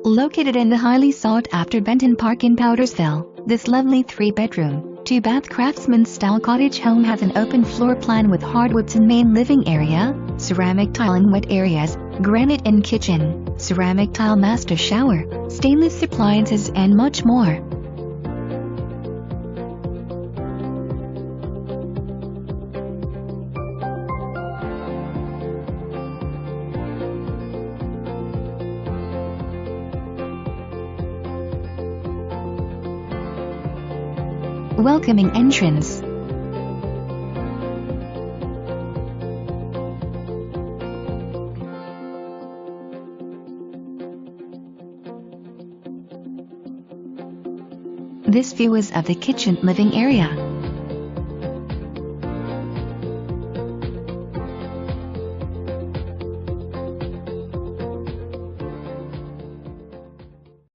Located in the highly sought-after Benton Park in Powdersville, this lovely 3-bedroom, 2-bath craftsman-style cottage home has an open floor plan with hardwoods in main living area, ceramic tile in wet areas, granite in kitchen, ceramic tile master shower, stainless appliances and much more. Welcoming entrance. This view is of the kitchen living area.